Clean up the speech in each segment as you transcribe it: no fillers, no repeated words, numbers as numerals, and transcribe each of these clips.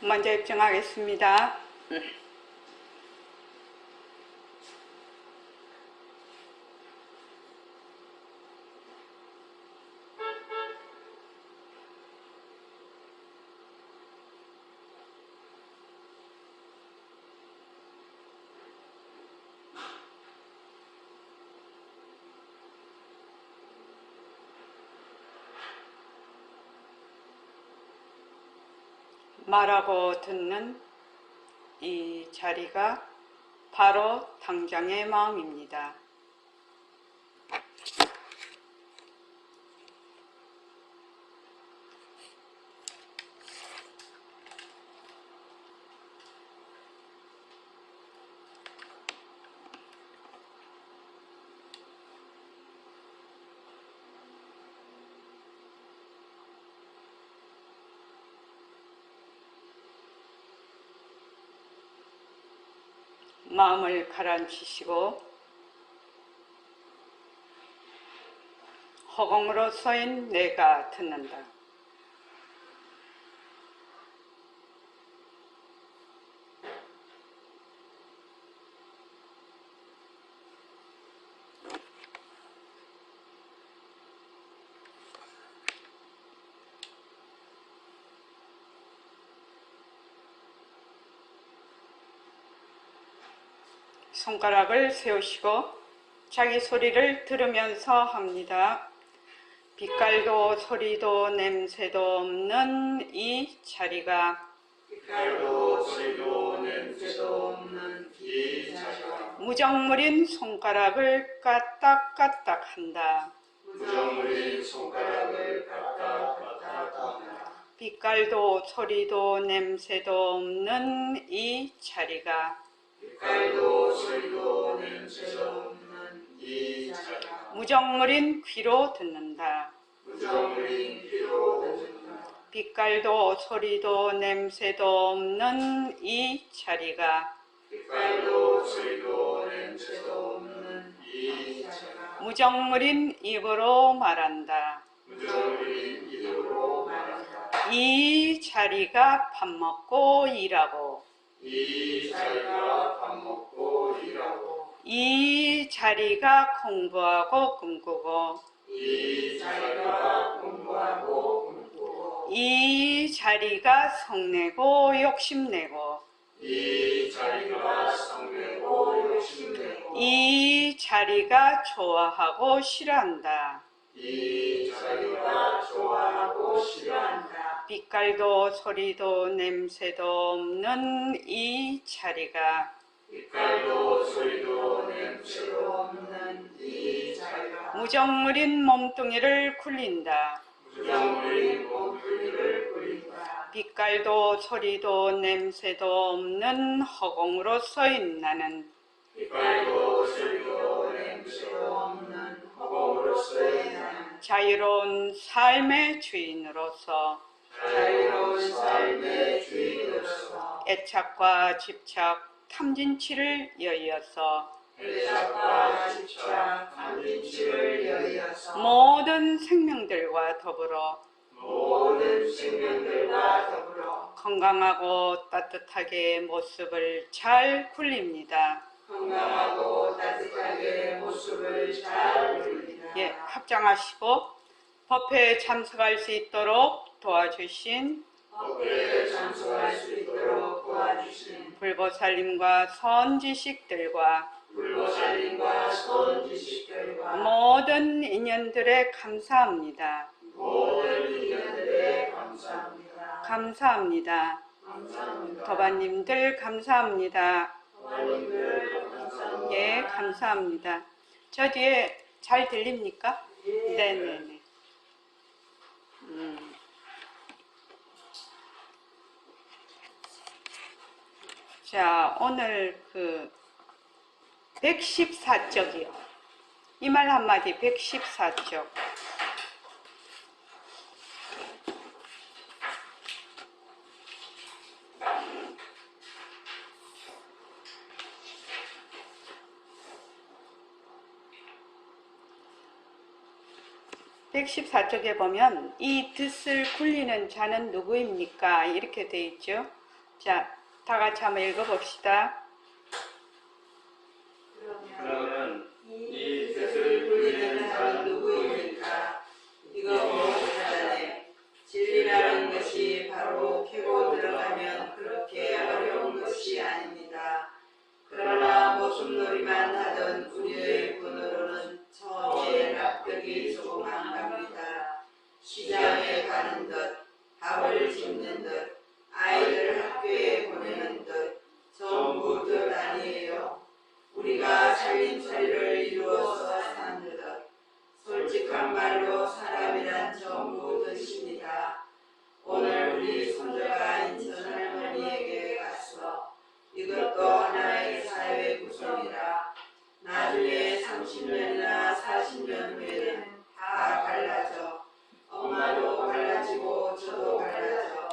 먼저 입증하겠습니다. 말하고 듣는 이 자리가 바로 당장의 마음입니다. 마음을 가라앉히시고 허공으로 서인 내가 듣는다. 손가락을 세우시고 자기 소리를 들으면서 합니다. 빛깔도 소리도 냄새도 없는 이 자리가 빛깔도 소리도 냄새도 없는 이 자리가 무정물인 손가락을 까딱까딱 한다. 무정물인 손가락을 까딱까딱 한다. 빛깔도 소리도 냄새도 없는 이 자리가 빛깔도 소리도 냄새도 없는 이 자리가 무정물인 귀로 듣는다. 무정물인 귀로 듣는다. 빛깔도 소리도 냄새도 없는 이 자리가 빛깔도 소리도 냄새도 없는 이 자리가 무정물인 입으로 말한다. 무정물인 입으로 말한다. 이 자리가 밥 먹고 일하고 이 자리가 밥 먹고 일하고 이 자리가 공부하고 꿈꾸고 이 자리가 공부하고 꿈꾸고 이 자리가 성내고 욕심내고 이 자리가 성내고 욕심내고 이 자리가 좋아하고 싫어한다. 이 자리가 좋아하고 싫어한다. 빛깔도 소리도 냄새도 없는 이 자리가 빛깔도 소리도 냄새도 없는 이 자리가 무정물인 몸뚱이를 굴린다. 무정물인 몸뚱이를 굴린다. 빛깔도 소리도 냄새도 없는 허공으로 서인 나는 빛깔도 소리도 냄새도 없는 허공으로서의 나는 자유로운 삶의 주인으로서 자유로운 삶의 주인으로서 애착과 집착, 탐진치를 여의어서 애착과 집착, 탐진치를 여의어서 모든 생명들과 더불어 모든 생명들과 더불어 건강하고 따뜻하게 모습을 잘 굴립니다. 건강하고 따뜻하게 모습을 잘 굴립니다. 예, 합장하시고 법회에 참석할 수 있도록 도와주신 법회에 참석할 수 있도록 도와주신 불보살님과 선지식들과 불보살님과 선지식들과 모든 인연들에 감사합니다. 모든 인연들에 감사합니다. 감사합니다. 감사합니다. 도반님들 감사합니다. 도반님들 감사합니다. 예, 감사합니다. 저 뒤에 잘 들립니까? 예. 네네네. 자, 오늘 114쪽이요. 이 말 한마디 114쪽. (114쪽에) 보면 이 뜻을 굴리는 자는 누구입니까? 이렇게 돼 있죠. 자, 다 같이 한번 읽어봅시다. 그러면 이 뜻을 굴리는 자는 누구입니까? 이거 모두 찾아내. 진리라는 것이 바로 캐고 들어가면 그렇게 어려운 것이 아닙니다. 그러나 모순놀이만 하던 우리의 분으로는 처음에 납득이 조금 안 갑니다. 시장에 가는 듯, 밥을 집는 듯, 아이들 학교에 보내는 듯, 전부 뜻 아니에요. 우리가 살림살이를 이루어서 사는 듯, 솔직한 말로 사람이란 전부 뜻입니다. 오늘 우리 손자가 인천 할머니에게 갔어. 이것도 하나의 사회 구성이라. 나중에 30년이나 40년 후에는 다 갈라져. 엄마도 갈라지고 저도 갈라져.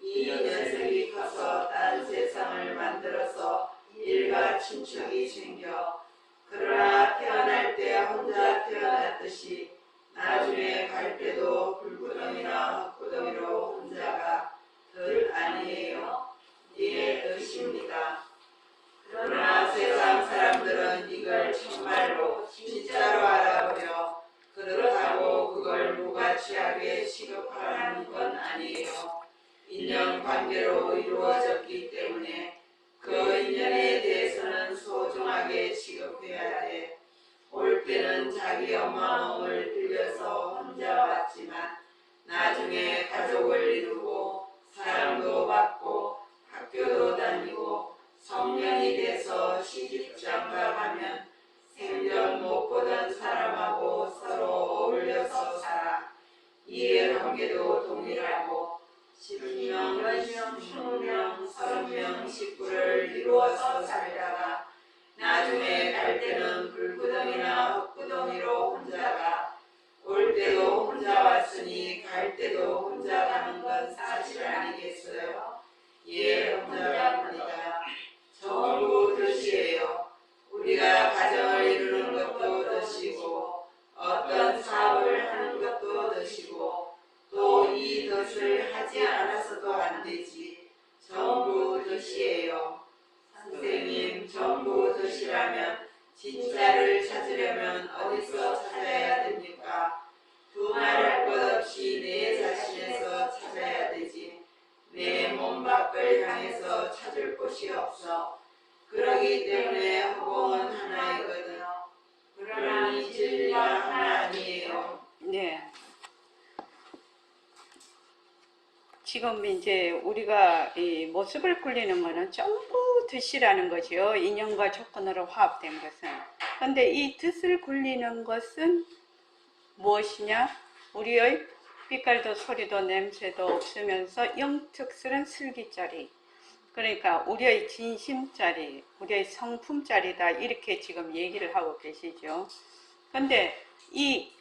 이 녀석이 커서 딴 세상을 만들어서 일가 친척이 생겨. 그러나 태어날 때 혼자 태어났듯이 나중에 갈 때도 불구덩이나 헛구덩이로 혼자가 뜻 아니에요. 이게 뜻입니다. 그러나 세상 사람들은 이걸 정말로 진짜로 알아버려. 그렇다고 그걸 무가치하게 취급하는 건 아니에요. 인연관계로 이루어졌기 때문에 그 인연에 대해서는 소중하게 취급해야 돼. 올 때는 자기 엄마 몸을 빌려서 혼자 왔지만 나중에 가족을 이루고 사랑도 받고 학교도 다니고 성년이 돼서 시집장가 가면 생전 못 보던 사람하고 서로 어울려서 살아. 이해관계도 동일하고 10명, 20명, 30명 식구를 이루어서 살다가 나중에 갈 때는 불구덩이나 헛구덩이로 혼자가. 올 때도 혼자 왔으니 갈 때도 혼자 가는 건 사실 아니겠어요? 예, 혼자 갑니다. 전부 뜻이에요. 우리가 가정을 이루는 것도 뜻이고 어떤 사업을 하는 것도 뜻이고 또 이 뜻을 하지 않아서도 안 되지. 전부 뜻이에요. 선생님, 전부 뜻이라면 진짜를 찾으려면 어디서 찾아야 됩니까? 두말할 것 없이 내 자신에서 찾아야 되지. 내 몸 밖을 향해서 찾을 곳이 없어. 그러기 때문에 허공은 하나이거든. 그러니 진리가 하나 아니에요. 네. 지금 이제 우리가 이 모습을 굴리는 것은 전부 뜻이라는 거죠. 인연과 조건으로 화합된 것은. 그런데 이 뜻을 굴리는 것은 무엇이냐? 우리의 빛깔도 소리도 냄새도 없으면서 영특스런 슬기짜리. 그러니까 우리의 진심짜리, 우리의 성품짜리다. 이렇게 지금 얘기를 하고 계시죠. 그런데 이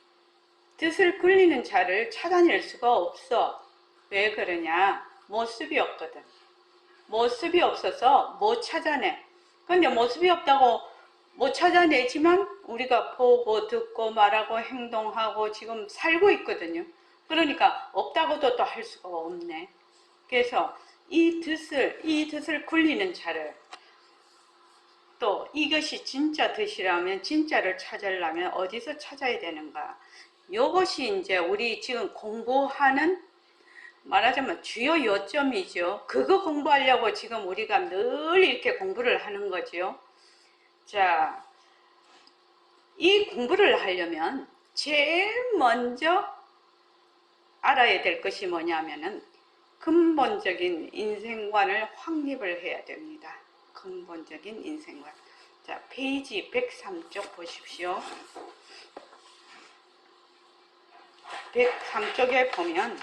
뜻을 굴리는 자를 찾아낼 수가 없어. 왜 그러냐? 모습이 없거든. 모습이 없어서 못 찾아내. 근데 모습이 없다고 못 찾아내지만 우리가 보고 듣고 말하고 행동하고 지금 살고 있거든요. 그러니까 없다고도 또 할 수가 없네. 그래서 이 뜻을 굴리는 자를, 또 이것이 진짜 뜻이라면 진짜를 찾으려면 어디서 찾아야 되는가? 이것이 이제 우리 지금 공부하는, 말하자면 주요 요점이죠. 그거 공부하려고 지금 우리가 늘 이렇게 공부를 하는 거죠. 자, 이 공부를 하려면 제일 먼저 알아야 될 것이 뭐냐면은 근본적인 인생관을 확립을 해야 됩니다. 근본적인 인생관. 자, 페이지 103쪽 보십시오. 103쪽에 보면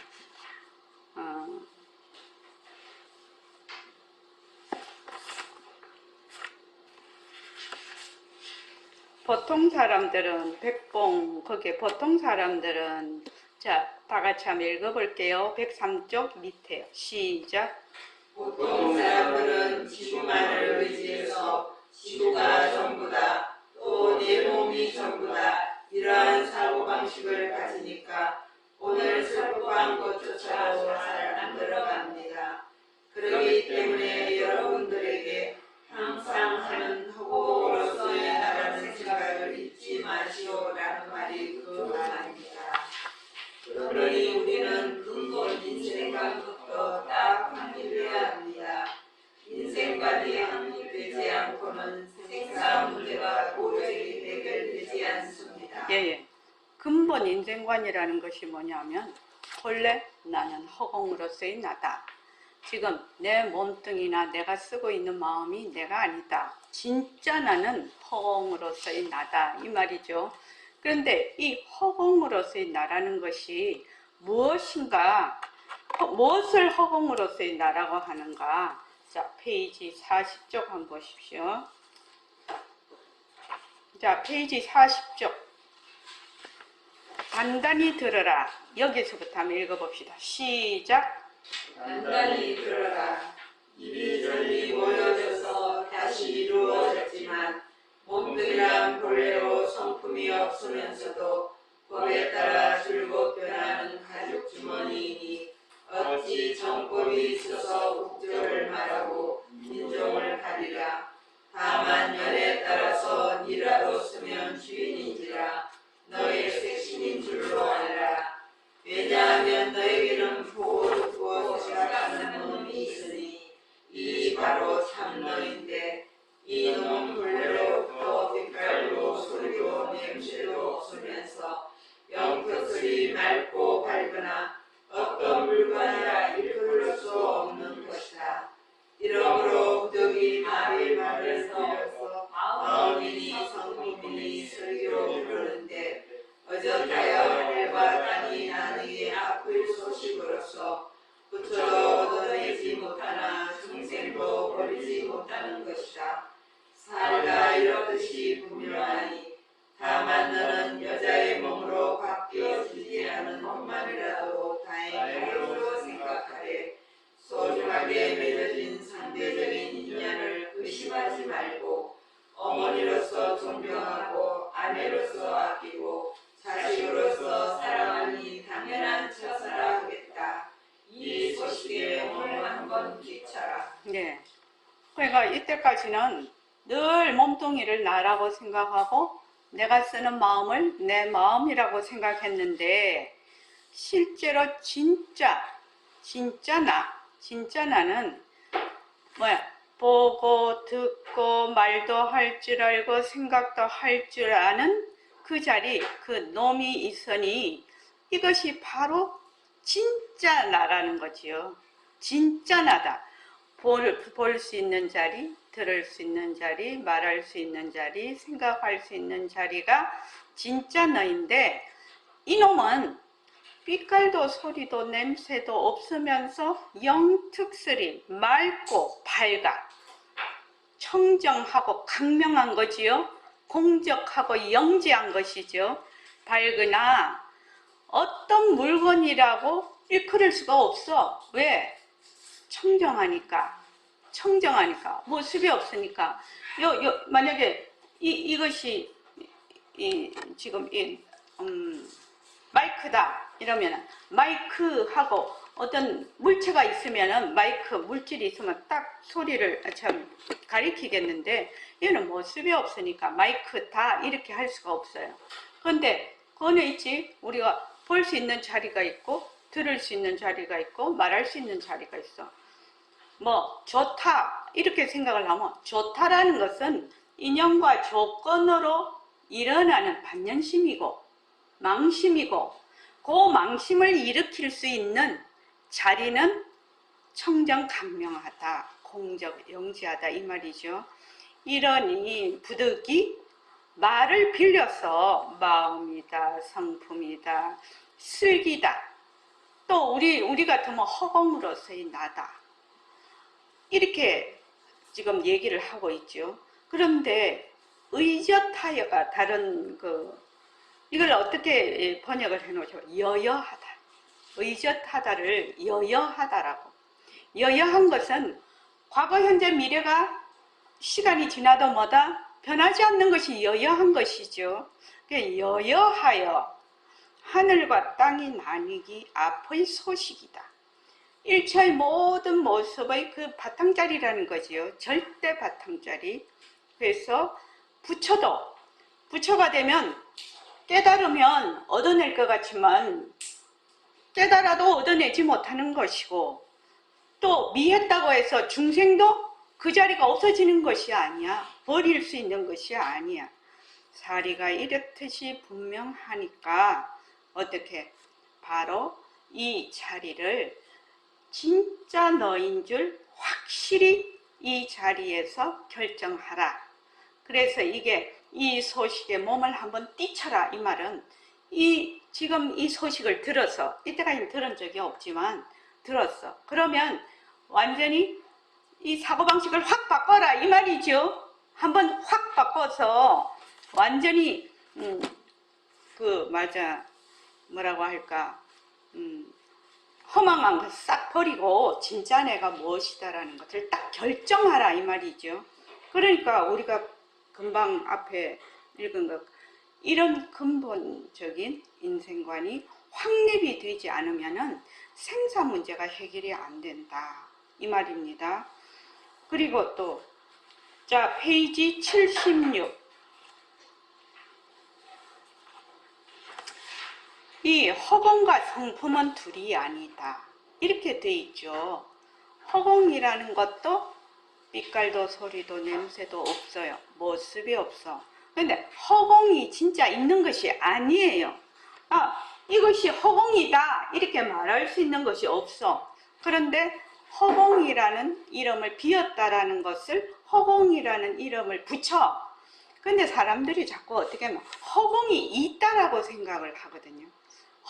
보통 사람들은 거기에 보통 사람들은, 자, 다 같이 한번 읽어볼게요. 103쪽 밑에요. 시작. 보통 사람들은 지구만을 의지해서 지구가 전부다, 또 내 몸이 전부다, 이러한 사고방식을 가지니까 오늘 슬프한 것조차도 잘 안 들어갑니다. 그러기 그러기 때문에 여러분들에게 항상 하는 허공으로서의 나라는 생각을 잊지 마시오라는 말이 그 말입니다. 그러니 우리는 근본 인생관부터 딱 확립해야 합니다. 인생관이 확립되지 않고는 생사 문제가 도저히 해결되지 않습니다. 예. 근본 인생관이라는 것이 뭐냐면 본래 나는 허공으로서의 나다. 지금 내 몸뚱이나 내가 쓰고 있는 마음이 내가 아니다. 진짜 나는 허공으로서의 나다. 이 말이죠. 그런데 이 허공으로서의 나라는 것이 무엇인가, 무엇을 허공으로서의 나라고 하는가. 자, 페이지 40쪽 한번 보십시오. 자, 페이지 40쪽. 단단히 들어라. 여기서부터 한번 읽어봅시다. 시작. 단단히 들어라. 이리저리 모여져서 다시 이루어졌지만 몸뚱이란 본래로 성품이 없으면서도 법에 따라 줄곧 변하는 가죽 주머니이니 어찌 정법이 있어서 국적을 말하고 민족을 가리라. 다만 연에 따라서 니라도 쓰면 주인인지라 너의 색신인 줄로 알라. 왜냐하면 너에게는 보고 듣고 생각하는 놈이 있으니 이 바로 참너인데 이 놈은 본래로부터 빛깔도 소리도 냄새도 없으면서 영끝이 맑고 밝으나 어떤 물건이라 일컬을 수 없는 것이다. 이러므로 부득이 말을 들려서 마음이니 성품이니 설교로 부르는데 어저하여 하늘과 땅이 나누기 아플 소식으로서 부처로 얻어내지 못하나 중생도 버리지 못하는 것이다. 살가 이렇듯이 분명하니 다만 너는 여자의 몸으로 바뀌어지지 않은 것만이라도 다행이라고 생각하되 소중하게 맺어진 상대적인 인연을 의심하지 말고 어머니로서 존경하고 아내로서 아끼고 자식으로서 사랑하니 당연한 처사라 하겠다. 이 소식에 오늘 한번 기차라. 네. 그러니까 이때까지는 늘 몸뚱이를 나라고 생각하고 내가 쓰는 마음을 내 마음이라고 생각했는데 실제로 진짜 나는 보고 듣고 말도 할 줄 알고 생각도 할 줄 아는 그 자리, 그 놈이 있으니 이것이 바로 진짜 나라는 거지요. 진짜 나다. 볼 수 있는 자리, 들을 수 있는 자리, 말할 수 있는 자리, 생각할 수 있는 자리가 진짜 너인데 이놈은 빛깔도 소리도 냄새도 없으면서 영특스리 맑고 밝아 청정하고 강명한 거지요. 공적하고 영지한 것이죠. 밝으나 어떤 물건이라고 일컬을 수가 없어. 왜? 청정하니까 모습이 없으니까. 만약에 이것이 지금 마이크다 이러면 마이크하고 어떤 물체가 있으면은 마이크 물질이 있으면 딱 소리를 참 가리키겠는데 얘는 모습이 없으니까 마이크다 이렇게 할 수가 없어요. 그런데 그거는 있지. 우리가 볼 수 있는 자리가 있고 들을 수 있는 자리가 있고 말할 수 있는 자리가 있어. 좋다 이렇게 생각을 하면 좋다라는 것은 인연과 조건으로 일어나는 반연심이고 망심이고 그 망심을 일으킬 수 있는 자리는 청정감명하다, 공적, 영지하다 이 말이죠. 이러니 부득이 말을 빌려서 마음이다, 성품이다, 슬기다, 또 우리 같으면 허공으로서의 나다 이렇게 지금 얘기를 하고 있죠. 그런데 의젓하여가 다른 이걸 어떻게 번역을 해놓으셔? 여여하다. 의젓하다를 여여하다라고. 여여한 것은 과거, 현재, 미래가 시간이 지나도 변하지 않는 것이 여여한 것이죠. 여여하여 하늘과 땅이 나뉘기 앞의 소식이다. 일체의 모든 모습의 그 바탕자리라는 거지요. 절대 바탕자리. 그래서 부처가 되면 깨달으면 얻어낼 것 같지만 깨달아도 얻어내지 못하는 것이고, 또 미했다고 해서 중생도 그 자리가 없어지는 것이 아니야. 버릴 수 있는 것이 아니야. 사리가 이렇듯이 분명하니까 어떻게 바로 이 자리를 진짜 너인 줄 확실히 이 자리에서 결정하라. 그래서 이게 이 소식에 몸을 한번 띄쳐라 이 말은, 지금 이 소식을 들어서, 이때까지 들은 적이 없지만 들었어. 그러면 완전히 이 사고방식을 확 바꿔라 이 말이죠. 한번 확 바꿔서 완전히 뭐라고 할까, 허망한 거 싹 버리고 진짜 내가 무엇이다라는 것을 딱 결정하라 이 말이죠. 그러니까 우리가 금방 앞에 읽은 것, 이런 근본적인 인생관이 확립이 되지 않으면은 생사 문제가 해결이 안 된다 이 말입니다. 그리고 또 자, 페이지 76. 이 허공과 성품은 둘이 아니다. 이렇게 돼 있죠. 허공이라는 것도 빛깔도 소리도 냄새도 없어요. 모습이 없어. 근데 허공이 진짜 있는 것이 아니에요. 이것이 허공이다 이렇게 말할 수 있는 것이 없어. 그런데 허공이라는 이름을 비었다라는 것을 허공이라는 이름을 붙여. 근데 사람들이 자꾸 어떻게 하면 허공이 있다라고 생각을 하거든요.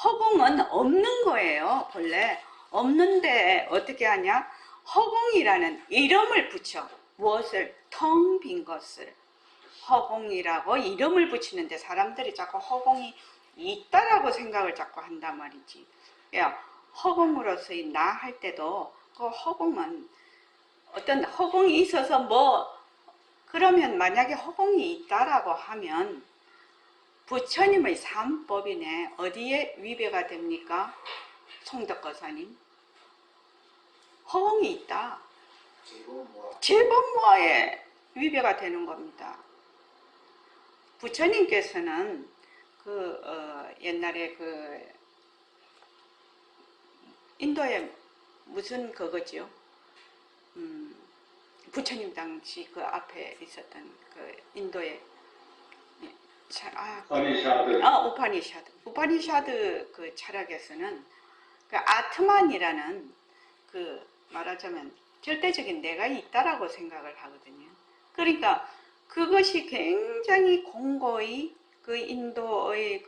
허공은 없는 거예요. 본래 없는데 어떻게 하냐, 허공이라는 이름을 붙여. 무엇을? 텅 빈 것을 허공이라고 이름을 붙이는데 사람들이 자꾸 허공이 있다라고 생각을 자꾸 한단 말이지. 야, 허공으로서의 나 할 때도 그 허공은 어떤 허공이 있어서 그러면 만약에 허공이 있다라고 하면 부처님의 삼법이네 어디에 위배가 됩니까? 송덕거사님, 허공이 있다. 제법모아에 위배가 되는 겁니다. 부처님께서는 옛날에 인도에 무슨 그거지요? 부처님 당시 그 앞에 있었던 인도에 우파니샤드 그 철학에서는 그 아트만이라는 말하자면 절대적인 내가 있다라고 생각을 하거든요. 그러니까 그것이 굉장히 공고히 그 인도의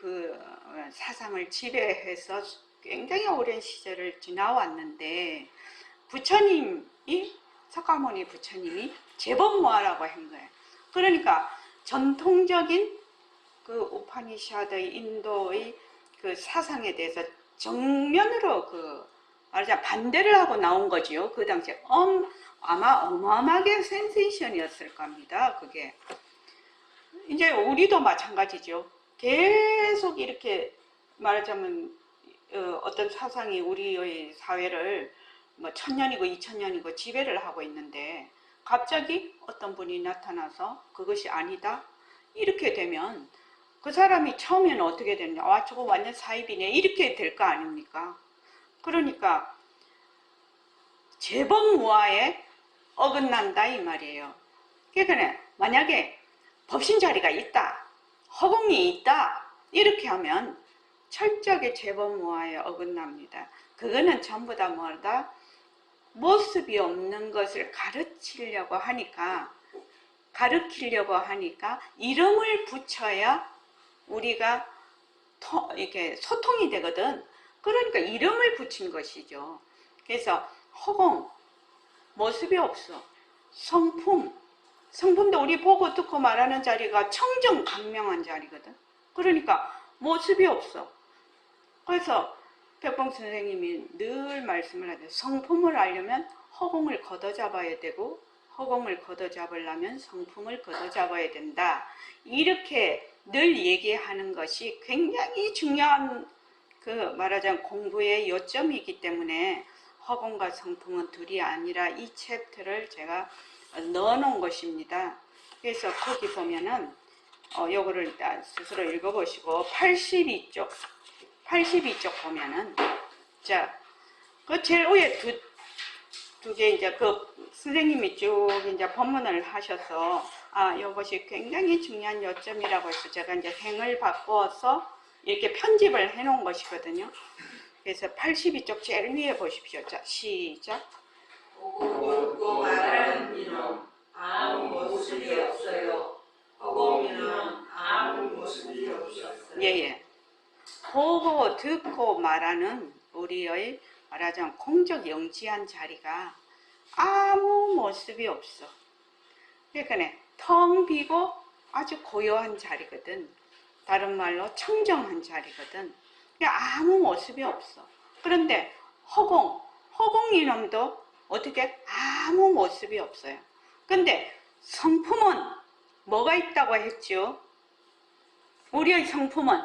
사상을 지배해서 굉장히 오랜 시절을 지나왔는데, 석가모니 부처님이 제법모아라고 한 거예요. 그러니까 전통적인 우파니샤드의 인도의 사상에 대해서 정면으로 말하자면 반대를 하고 나온 거지요. 그 당시에 아마 어마어마하게 센세이션이었을 겁니다. 그게 이제 우리도 마찬가지죠. 계속 이렇게 말하자면 어떤 사상이 우리의 사회를 1000년이고 2000년이고 지배를 하고 있는데, 갑자기 어떤 분이 나타나서 그것이 아니다 이렇게 되면 그 사람이 처음에는 어떻게 되느냐, 저거 완전 사입이네 이렇게 될 거 아닙니까? 그러니까 제법무아에 어긋난다 이 말이에요. 그러니까 만약에 법신자리가 있다, 허공이 있다 이렇게 하면 철저하게 제법무아에 어긋납니다. 그거는 전부 다 뭐다? 모습이 없는 것을 가르치려고 하니까 이름을 붙여야 우리가 이렇게 소통이 되거든. 그러니까 이름을 붙인 것이죠. 그래서 허공, 모습이 없어. 성품도 우리 보고 듣고 말하는 자리가 청정강명한 자리거든. 그러니까 모습이 없어. 그래서 백봉 선생님이 늘 말씀을 하죠. 성품을 알려면 허공을 걷어잡아야 되고, 허공을 걷어잡으려면 성품을 걷어잡아야 된다. 이렇게 늘 얘기하는 것이 굉장히 중요한 말하자면 공부의 요점이기 때문에 허공과 성품은 둘이 아니라 이 챕터를 제가 넣어놓은 것입니다. 그래서 거기 보면은 요거를 일단 스스로 읽어보시고 82쪽 보면은 자, 그 제일 위에 두 개 이제 그 선생님이 쭉 이제 본문을 하셔서 이것이 굉장히 중요한 요점이라고 해서 제가 이제 행을 바꿔서 이렇게 편집을 해 놓은 것이거든요. 그래서 82쪽 제일 위에 보십시오. 자, 시작. 보고 듣고 말하는 이는 아무 모습이 없어요. 허공이는 아무 모습이 없어요. 예. 보고 듣고 말하는 우리의 말하자면 공적 영지한 자리가 아무 모습이 없어. 그러니까 텅 비고 아주 고요한 자리거든. 다른 말로 청정한 자리거든. 아무 모습이 없어. 그런데 허공 이놈도 어떻게 아무 모습이 없어요. 근데 성품은 뭐가 있다고 했죠? 우리의 성품은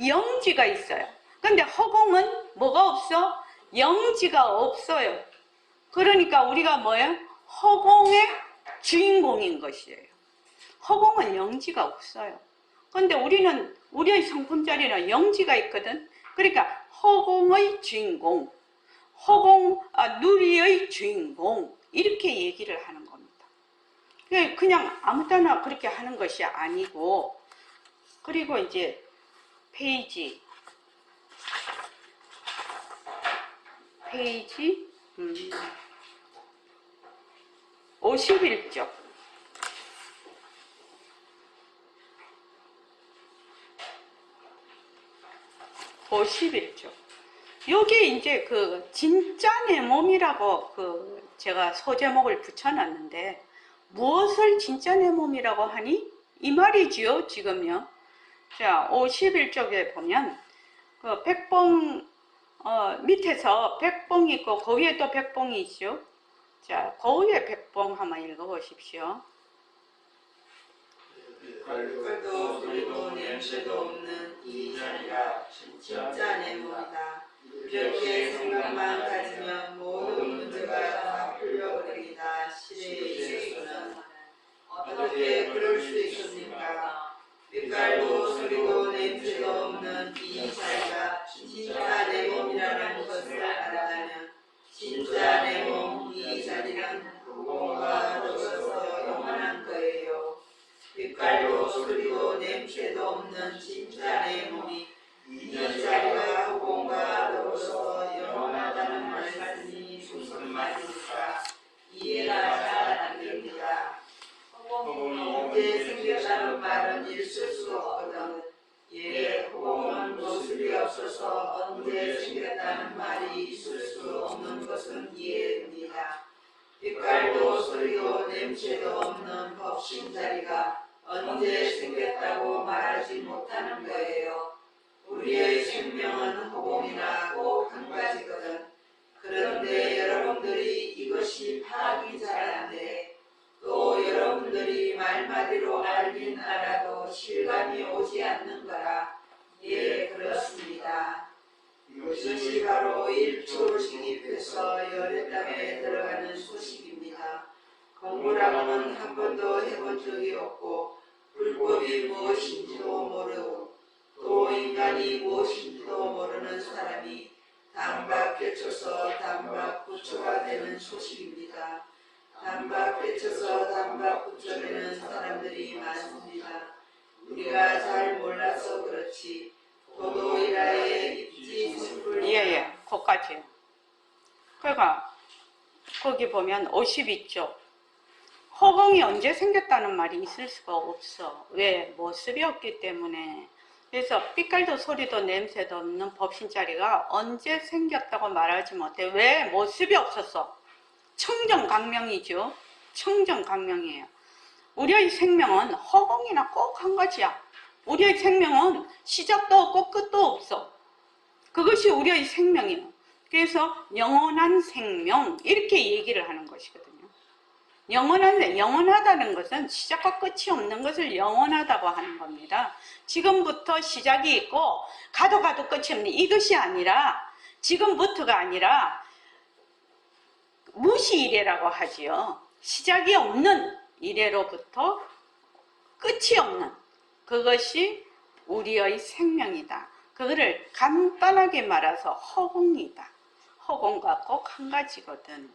영지가 있어요. 근데 허공은 뭐가 없어? 영지가 없어요. 그러니까 우리가 뭐예요? 허공의 주인공인 것이에요. 허공은 영지가 없어요. 근데 우리는 우리의 성품 자리는 영지가 있거든. 그러니까 허공의 주인공, 누리의 주인공 이렇게 얘기를 하는 겁니다. 그냥 아무 때나 그렇게 하는 것이 아니고, 그리고 이제 페이지 51쪽. 51쪽. 요게 이제 그 진짜 내 몸이라고 제가 소제목을 붙여놨는데, 무엇을 진짜 내 몸이라고 하니? 이 말이지요, 지금요. 자, 51쪽에 보면 그 백봉 밑에서 백봉이 있고 그 위에 또 백봉이 있죠. 자, 그 위에 백봉 한번 읽어보십시오. 별도 소리도 냄새도 없는 이 자리가 진짜 내 몸이다. 이렇게 생각만 가지면 모든 문제가 다 풀려버리리다. 시대의 예수는 어떻게 그럴 수 있습니까? 빛깔도 소리도 냄새도 없는 이 자리가 진짜 내 몸이라는 것을 알아가면 진짜 내 몸 이 자리는 허공과 더불어서 영원한 거예요. 빛깔도 소리도 냄새도 없는 진짜 내 몸이 이 자리가 허공과 더불어서 영원하다는 말씀이 무슨 말입니까? 이해가 잘 안 됩니다. 허공이 언제 생겼다는 말은 있을 수 없거든. 허공은 모습이 없어서 언제 생겼다는 말이 있을 수 없는 것은 이해됩니다. 빛깔도 소리도 냄새도 없는 법신 자리가 언제 생겼다고 말하지 못하는 거예요. 우리의 생명은 허공이나 꼭 한 가지거든. 그런데 여러분들이 이것이 파악이 잘 안 돼. 또 여러분들이 말마디로 알긴 알아도 실감이 오지 않는 거라. 그렇습니다. 이것이 바로 1초 식입해서 열의 땅에 들어가는 소식입니다. 공부라고는 한 번도 해본 적이 없고 불법이 무엇인지도 모르고 또 인간이 무엇인지도 모르는 사람이 단박 펼쳐서 단박 부처가 되는 소식입니다. 단박 펼쳐서 단박 부처되는 사람들이 많습니다. 우리가 잘 몰라서 그렇지. 도도이라의 입지 숲을 거기까지. 그러니까 거기 보면 52쪽. 허공이 언제 생겼다는 말이 있을 수가 없어. 왜? 모습이 없기 때문에. 그래서 빛깔도 소리도 냄새도 없는 법신자리가 언제 생겼다고 말하지 못해. 왜? 모습이 없었어. 청정광명이죠. 청정광명이에요. 우리의 생명은 허공이나 꼭 한 가지야. 우리의 생명은 시작도 없고 끝도 없어. 그것이 우리의 생명이에요. 그래서 영원한 생명 이렇게 얘기를 하는 것이거든요. 영원하다는 것은 시작과 끝이 없는 것을 영원하다고 하는 겁니다. 지금부터 시작이 있고 가도 끝이 없는 이것이 아니라, 지금부터가 아니라 무시 이래라고 하지요. 시작이 없는 이래로부터 끝이 없는 그것이 우리의 생명이다. 그거를 간단하게 말해서 허공이다. 허공과 꼭 한 가지거든.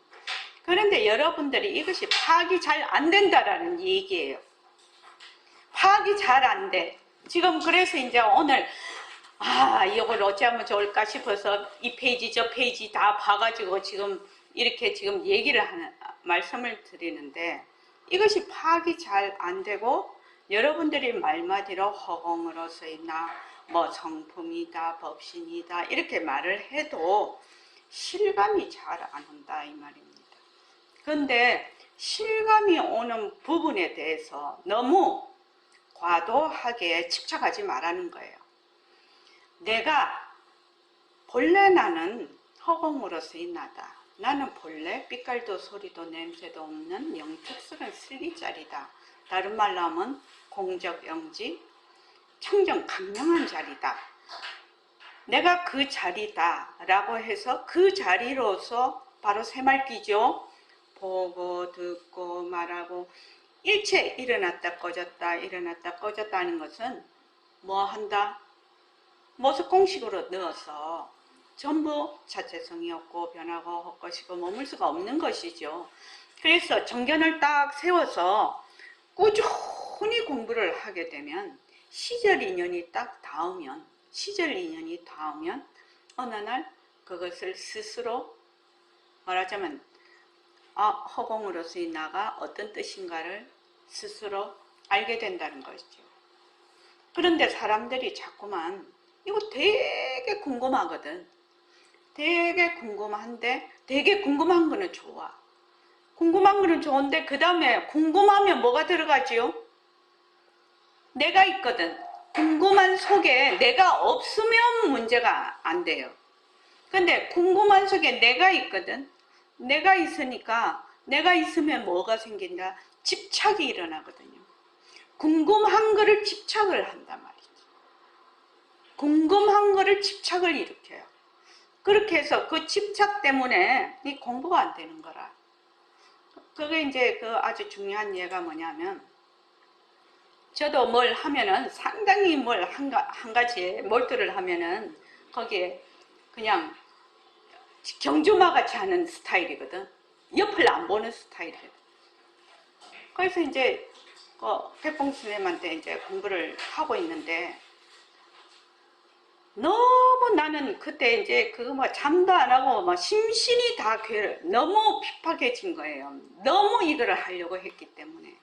그런데 여러분들이 이것이 파악이 잘 안 된다라는 얘기예요. 파악이 잘 안 돼. 지금 그래서 이제 오늘 이걸 어찌하면 좋을까 싶어서 이 페이지 저 페이지 다 봐가지고 지금 이렇게 지금 얘기를 하는 말씀을 드리는데, 이것이 파악이 잘 안 되고 여러분들이 말마디로 허공으로서이나 뭐 성품이다 법신이다 이렇게 말을 해도 실감이 잘 안 온다 이 말입니다. 그런데 실감이 오는 부분에 대해서 너무 과도하게 집착하지 말라는 거예요. 내가 본래 나는 허공으로서의 나다. 나는 본래 빛깔도 소리도 냄새도 없는 영특스러운 슬기자리다. 다른 말로 하면 공적영지 청정 강명한 자리다. 내가 그 자리다 라고 해서 그 자리로서 바로 새말기죠. 보고 듣고 말하고 일체 일어났다 꺼졌다 일어났다 꺼졌다 하는 것은 뭐 한다? 모습 공식으로 넣어서 전부 자체성이 없고 변하고 헛것이고 머물 수가 없는 것이죠. 그래서 정견을 딱 세워서 꾸준히 공부를 하게 되면 시절 인연이 딱 닿으면 어느 날 그것을 스스로 말하자면 허공으로서의 나가 어떤 뜻인가를 스스로 알게 된다는 것이죠. 그런데 사람들이 자꾸만 이거 되게 궁금하거든. 되게 궁금한데 되게 궁금한 거는 좋아. 궁금한 거는 좋은데 그 다음에 궁금하면 뭐가 들어가지요? 내가 있거든. 궁금한 속에 내가 없으면 문제가 안 돼요. 근데 궁금한 속에 내가 있거든. 내가 있으니까 내가 있으면 뭐가 생긴다? 집착이 일어나거든요. 궁금한 거를 집착을 한단 말이지. 궁금한 거를 집착을 일으켜요. 그렇게 해서 그 집착 때문에 이 공부가 안 되는 거라. 그게 이제 그 아주 중요한 예가 뭐냐면, 저도 뭘 하면은 상당히 뭘 한 가지에 몰두를 하면은 거기에 그냥 경주마 같이 하는 스타일이거든. 옆을 안 보는 스타일이거든. 그래서 이제 백봉 스님한테 이제 공부를 하고 있는데, 너무 나는 그때 이제 그거 뭐 잠도 안 하고 막 심신이 다 너무 핍박해진 거예요. 너무 이거를 하려고 했기 때문에.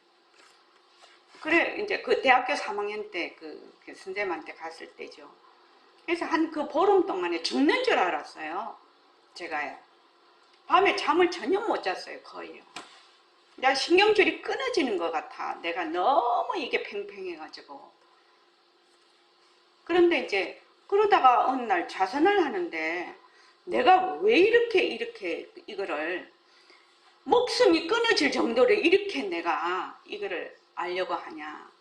그래 이제 그 대학교 3학년 때 그 선생님한테 갔을 때죠. 그래서 한 그 보름 동안에 죽는 줄 알았어요. 제가요. 밤에 잠을 전혀 못 잤어요. 거의요. 내가 신경줄이 끊어지는 것 같아. 내가 너무 이게 팽팽해가지고. 그런데 이제 그러다가 어느 날 자선을 하는데 내가 왜 이렇게 이거를 목숨이 끊어질 정도로 이렇게 내가 이거를 알려고 하냐.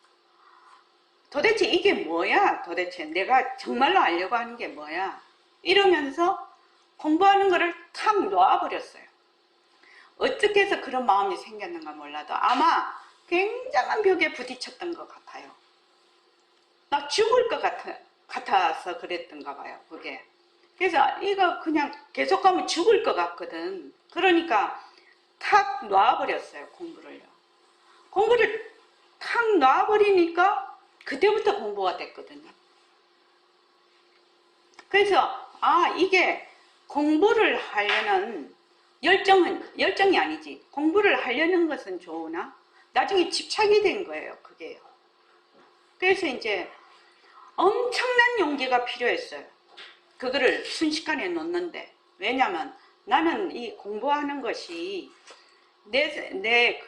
도대체 이게 뭐야? 도대체 내가 정말로 알려고 하는 게 뭐야? 이러면서 공부하는 거를 탁 놓아버렸어요. 어떻게 해서 그런 마음이 생겼는가 몰라도 아마 굉장한 벽에 부딪혔던 것 같아요. 나 죽을 것 같아서 그랬던가 봐요, 그게. 그래서 이거 그냥 계속 가면 죽을 것 같거든. 그러니까 탁 놔버렸어요, 공부를요. 공부를 탁 놔버리니까 그때부터 공부가 됐거든요. 그래서 이게 공부를 하려는 열정이 아니지. 공부를 하려는 것은 좋으나 나중에 집착이 된 거예요, 그게요. 그래서 이제 엄청난 용기가 필요했어요. 그거를 순식간에 놓는데. 왜냐면 나는 이 공부하는 것이 내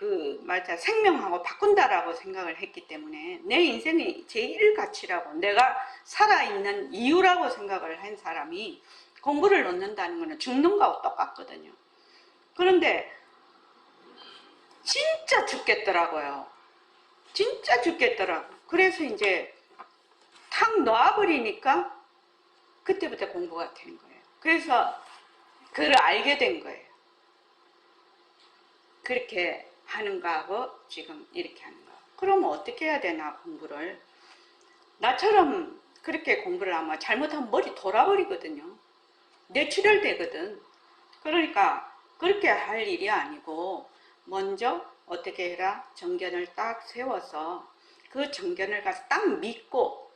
생명하고 바꾼다라고 생각을 했기 때문에 내 인생의 제일 가치라고 내가 살아있는 이유라고 생각을 한 사람이 공부를 놓는다는 것은 죽는 거하고 똑같거든요. 그런데 진짜 죽겠더라고요. 진짜 죽겠더라고. 그래서 이제 탁 놔버리니까 그때부터 공부가 된 거예요. 그래서 그걸 알게 된 거예요. 그렇게 하는 거하고 지금 이렇게 하는 거. 그럼 어떻게 해야 되나 공부를. 나처럼 그렇게 공부를 하면 잘못하면 머리 돌아버리거든요. 뇌출혈되거든. 그러니까 그렇게 할 일이 아니고 먼저 어떻게 해라. 정견을 딱 세워서 그 정견을 가서 딱 믿고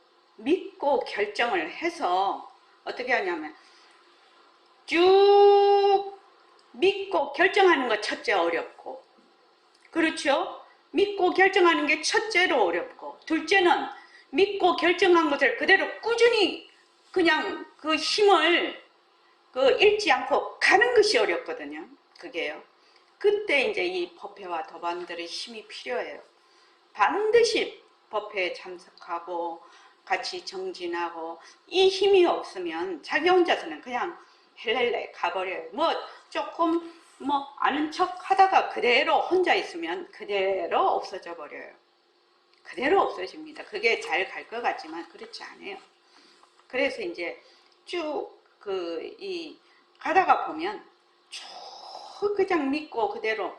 결정을 해서 어떻게 하냐면 쭉 믿고 결정하는 거 첫째 어렵고, 그렇죠? 믿고 결정하는 게 첫째로 어렵고, 둘째는 믿고 결정한 것을 그대로 꾸준히 그냥 그 힘을 잃지 않고 가는 것이 어렵거든요. 그게요. 그때 이제 이 법회와 도반들의 힘이 필요해요. 반드시 법회에 참석하고 같이 정진하고, 이 힘이 없으면 자기 혼자서는 그냥 헬렐레 가버려요. 뭐 조금 아는 척 하다가 그대로 혼자 있으면 그대로 없어져 버려요. 그대로 없어집니다. 그게 잘 갈 것 같지만 그렇지 않아요. 그래서 이제 쭉 가다가 보면 쭉 그냥 믿고 그대로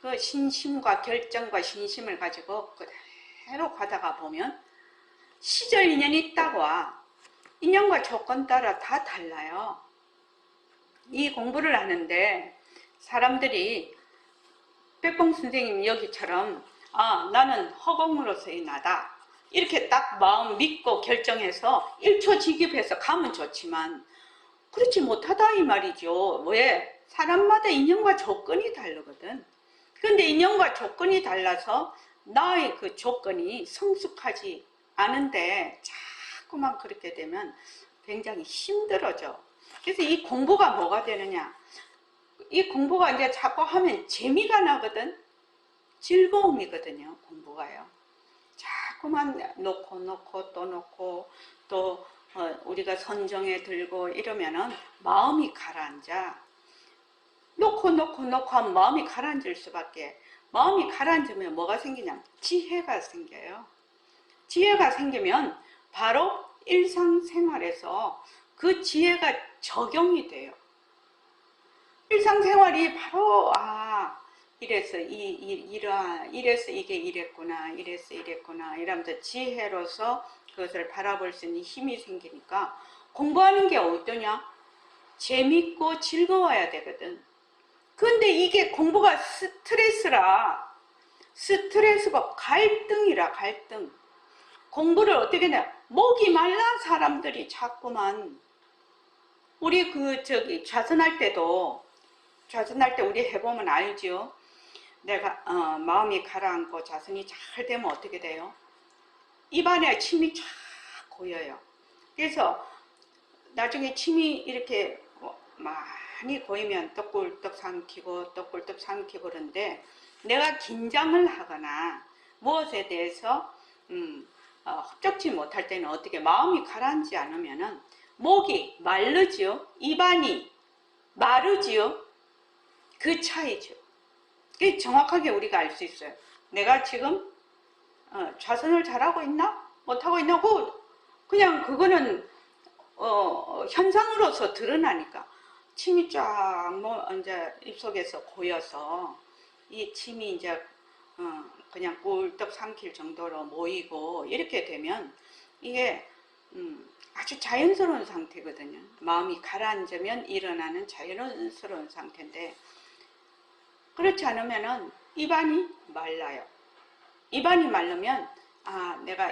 그 신심과 결정과 신심을 가지고 그대로 가다가 보면 시절 인연이 있다고 와. 인연과 조건 따라 다 달라요. 이 공부를 하는데 사람들이 백봉 선생님 여기처럼 나는 허공으로서의 나다 이렇게 딱 마음 믿고 결정해서 1초 지급해서 가면 좋지만 그렇지 못하다 이 말이죠. 왜? 사람마다 인연과 조건이 다르거든. 근데 인연과 조건이 달라서 나의 그 조건이 성숙하지 않은데 자꾸만 그렇게 되면 굉장히 힘들어져. 그래서 이 공부가 뭐가 되느냐? 이 공부가 이제 자꾸 하면 재미가 나거든. 즐거움이거든요. 공부가요. 자꾸만 놓고 또 놓고 또 우리가 선정에 들고 이러면은 마음이 가라앉아. 놓고 하면 마음이 가라앉을 수밖에. 마음이 가라앉으면 뭐가 생기냐? 지혜가 생겨요. 지혜가 생기면 바로 일상생활에서 그 지혜가 적용이 돼요. 일상생활이 바로 이래서 이래서 이게 이랬구나, 이래서 이랬구나 이러면서 지혜로서 그것을 바라볼 수 있는 힘이 생기니까 공부하는 게 어떠냐? 재밌고 즐거워야 되거든. 근데 이게 공부가 스트레스고 갈등이라 갈등. 공부를 어떻게 해? 목이 말라 사람들이 자꾸만. 우리 좌선할 때 우리 해보면 알죠. 내가 마음이 가라앉고 좌선이 잘 되면 어떻게 돼요? 입안에 침이 쫙 고여요. 그래서 나중에 침이 이렇게 많이 고이면 떡꿀떡 삼키고 그러는데 내가 긴장을 하거나 무엇에 대해서 흡족지 못할 때는 어떻게 마음이 가라앉지 않으면은 목이 마르지요. 입안이 마르지요. 그 차이죠. 그게 정확하게 우리가 알 수 있어요. 내가 지금 좌선을 잘하고 있나? 못하고 있나? 그냥 그거는 현상으로서 드러나니까 침이 쫙 이제 입속에서 고여서 이 침이 이제 그냥 꿀떡 삼킬 정도로 모이고 이렇게 되면 이게 아주 자연스러운 상태거든요. 마음이 가라앉으면 일어나는 자연스러운 상태인데 그렇지 않으면은 입안이 말라요. 입안이 마르면 내가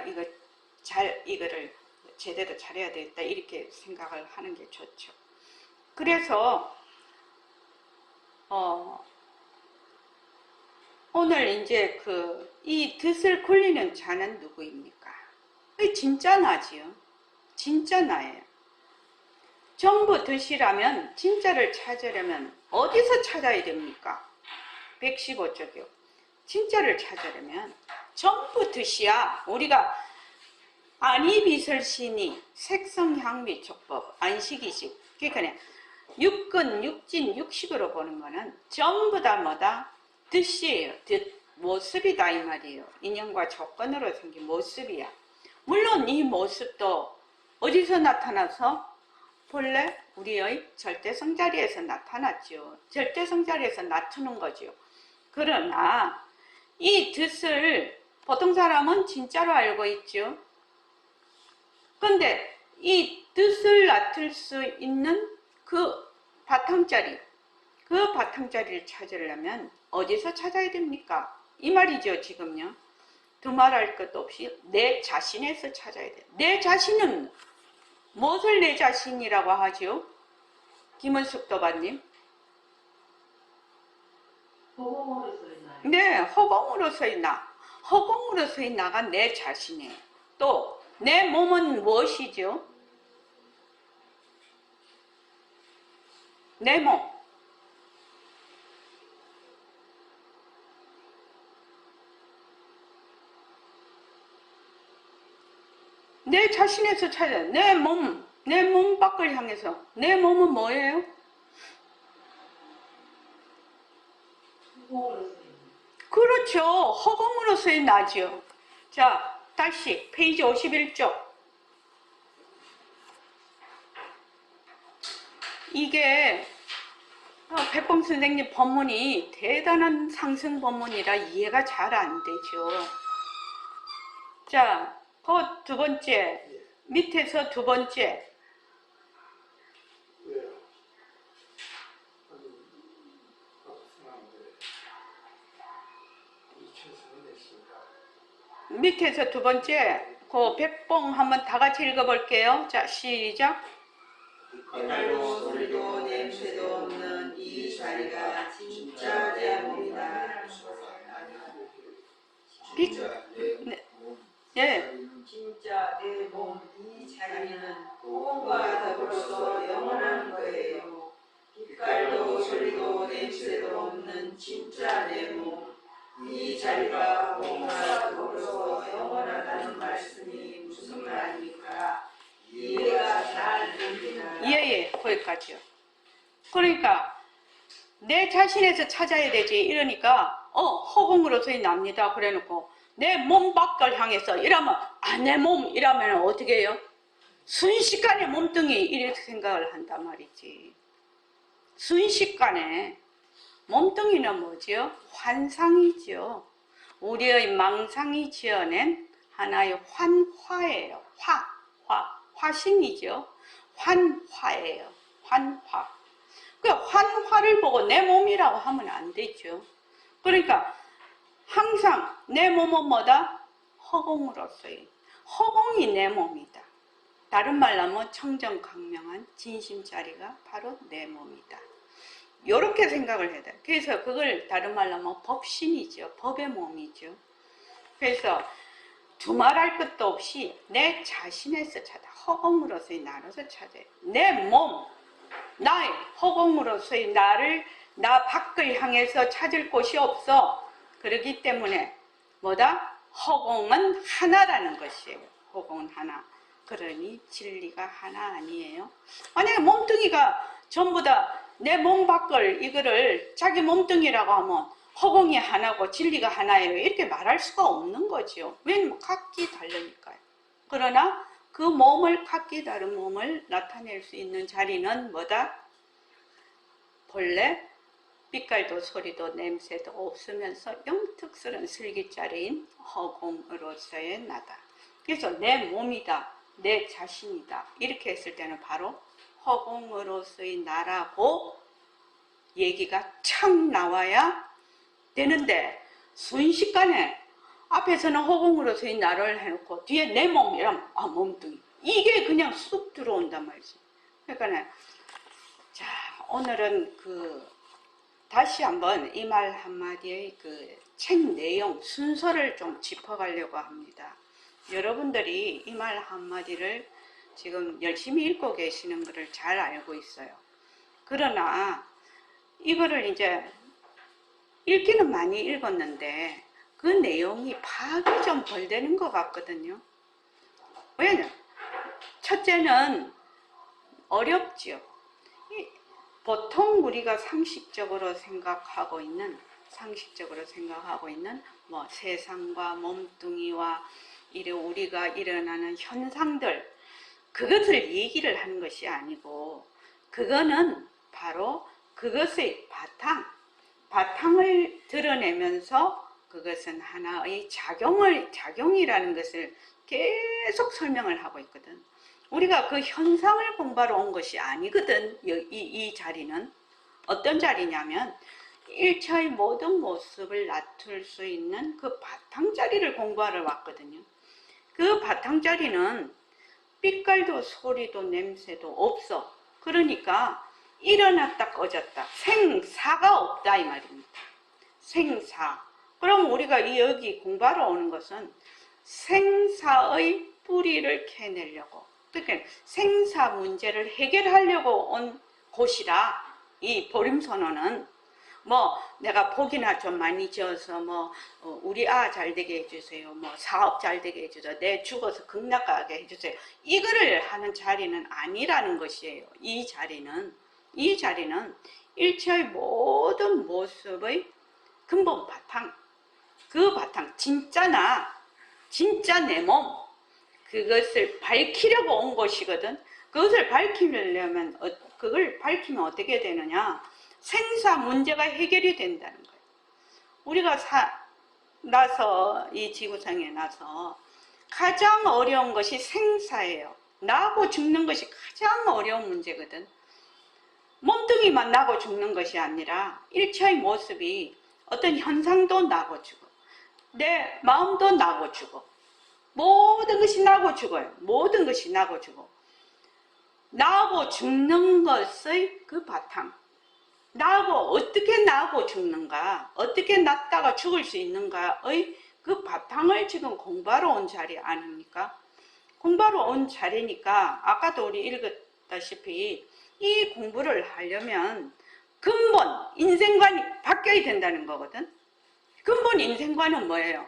이거를 제대로 잘해야 되겠다 이렇게 생각을 하는 게 좋죠. 그래서 오늘 이제 이 덫을 굴리는 자는 누구입니까? 진짜 나지요. 진짜 나예요. 전부 덫이라면 진짜를 찾으려면 어디서 찾아야 됩니까? 115쪽이요. 진짜를 찾으려면 전부 덫이야. 우리가 안이비설신이 색성향미촉법 안식이식 그러니까 육근 육진 육식으로 보는 거는 전부 다 뭐다? 덫이에요. 모습이다 이 말이에요. 인연과 조건으로 생긴 모습이야. 물론 이 모습도 어디서 나타나서 본래 우리의 절대성 자리에서 나타났죠. 절대성 자리에서 나타난 거죠. 그러나 이 뜻을 보통 사람은 진짜로 알고 있죠. 근데 이 뜻을 나타낼 수 있는 그 바탕자리를 찾으려면 어디서 찾아야 됩니까? 이 말이죠, 지금요. 두말할 것도 없이 내 자신에서 찾아야 돼요. 내 자신은 무엇을 내 자신이라고 하죠? 김은숙 도반님. 허공으로서의 나. 네, 허공으로서의 나. 허공으로서의 나가 내 자신이에요. 또 내 몸은 무엇이죠? 내 몸. 내 자신에서 찾아. 내 몸 밖을 향해서. 내 몸은 뭐예요? 허공으로서의 나. 그렇죠. 허공으로서의 나죠. 자, 다시 페이지 51쪽. 이게 백범 선생님 법문이 대단한 상승 법문이라 이해가 잘 안 되죠. 자, 그 두 번째, 밑에서 두 번째. 왜요? 밑에서 두 번째, 그 백봉 한번 다 같이 읽어볼게요. 자, 시작. 빛깔도 소리도 냄새도 없는 이 자리가 진짜 내 몸이다. 예, 진짜 내 몸 이 자리는 호공과 더불어서 영원한 거예요. 빛깔도 소리도 냄새도 없는 진짜 내 몸 이 자리가 호공과 더불어서 영원하다는 말씀이 무슨 말입니까? 이해가 잘 됩니다. 예, 거기까지요. 그러니까 내 자신에서 찾아야 되지. 이러니까 허공으로서의 납니다. 그래놓고 내 몸 밖을 향해서 이러면 내 몸 이러면 어떻게 해요? 순식간에 몸뚱이 이렇게 생각을 한단 말이지. 순식간에 몸뚱이는 뭐지요? 환상이죠. 우리의 망상이 지어낸 하나의 환화예요. 화신이죠. 환화예요. 환화. 그 환화를 보고 내 몸이라고 하면 안 되죠. 그러니까 항상 내 몸은 뭐다? 허공으로서의. 허공이 내 몸이다. 다른 말로 하면 청정강명한 진심자리가 바로 내 몸이다. 이렇게 생각을 해야 돼. 그래서 그걸 다른 말로 하면 법신이죠. 법의 몸이죠. 그래서 두말할 것도 없이 내 자신에서 찾아. 허공으로서의 나로서 찾아요. 내 몸, 나의 허공으로서의 나를 나 밖을 향해서 찾을 곳이 없어. 그렇기 때문에 뭐다? 허공은 하나라는 것이에요. 허공은 하나. 그러니 진리가 하나 아니에요. 만약에 몸뚱이가 전부 다 내 몸 밖을 이거를 자기 몸뚱이라고 하면 허공이 하나고 진리가 하나예요. 이렇게 말할 수가 없는 거죠. 왜냐면 각기 다르니까요. 그러나 그 몸을 각기 다른 몸을 나타낼 수 있는 자리는 뭐다? 본래 빛깔도 소리도 냄새도 없으면서 영특스러운 슬기자리인 허공으로서의 나다. 그래서 내 몸이다. 내 자신이다. 이렇게 했을 때는 바로 허공으로서의 나라고 얘기가 착 나와야 되는데 순식간에 앞에서는 허공으로서의 나를 해놓고 뒤에 내 몸이랑 몸뚱이 이게 그냥 쑥 들어온단 말이지. 그러니까 자 오늘은 다시 한번 이 말 한마디의 책 내용 순서를 좀 짚어가려고 합니다. 여러분들이 이 말 한마디를 지금 열심히 읽고 계시는 것을 잘 알고 있어요. 그러나 이거를 이제 읽기는 많이 읽었는데 그 내용이 파악이 좀 덜 되는 것 같거든요. 왜냐? 첫째는 어렵죠. 보통 우리가 상식적으로 생각하고 있는 뭐 세상과 몸뚱이와 우리가 일어나는 현상들 그것을 얘기를 하는 것이 아니고 그거는 바로 그것의 바탕을 드러내면서 그것은 하나의 작용이라는 것을 계속 설명을 하고 있거든. 우리가 그 현상을 공부하러 온 것이 아니거든. 이 자리는 어떤 자리냐면 일체의 모든 모습을 나툴 수 있는 그 바탕자리를 공부하러 왔거든요. 그 바탕자리는 빛깔도 소리도 냄새도 없어. 그러니까 일어났다 꺼졌다. 생사가 없다 이 말입니다. 생사. 그럼 우리가 여기 공부하러 오는 것은 생사의 뿌리를 캐내려고, 그러니까 생사 문제를 해결하려고 온 곳이라. 이 보림선언은 뭐 내가 복이나 좀 많이 지어서 뭐 우리 잘 되게 해주세요, 뭐 사업 잘 되게 해주세요, 내 죽어서 극락가게 해주세요, 이거를 하는 자리는 아니라는 것이에요. 이 자리는 일체의 모든 모습의 근본 바탕, 그 바탕, 진짜 나, 진짜 내 몸, 그것을 밝히려고 온 것이거든. 그것을 밝히려면 그걸 밝히면 어떻게 되느냐? 생사 문제가 해결이 된다는 거예요. 우리가 나서 이 지구상에 나서 가장 어려운 것이 생사예요. 나고 죽는 것이 가장 어려운 문제거든. 몸뚱이만 나고 죽는 것이 아니라 일체의 모습이 어떤 현상도 나고 죽어, 내 마음도 나고 죽어, 모든 것이 나고 죽어요. 모든 것이 나고 죽어. 나고 죽는 것의 그 바탕, 나고 어떻게 나고 죽는가, 어떻게 났다가 죽을 수 있는가의 그 바탕을 지금 공부하러 온 자리 아닙니까? 공부하러 온 자리니까 아까도 우리 읽었다시피 이 공부를 하려면 근본 인생관이 바뀌어야 된다는 거거든. 근본 인생관은 뭐예요?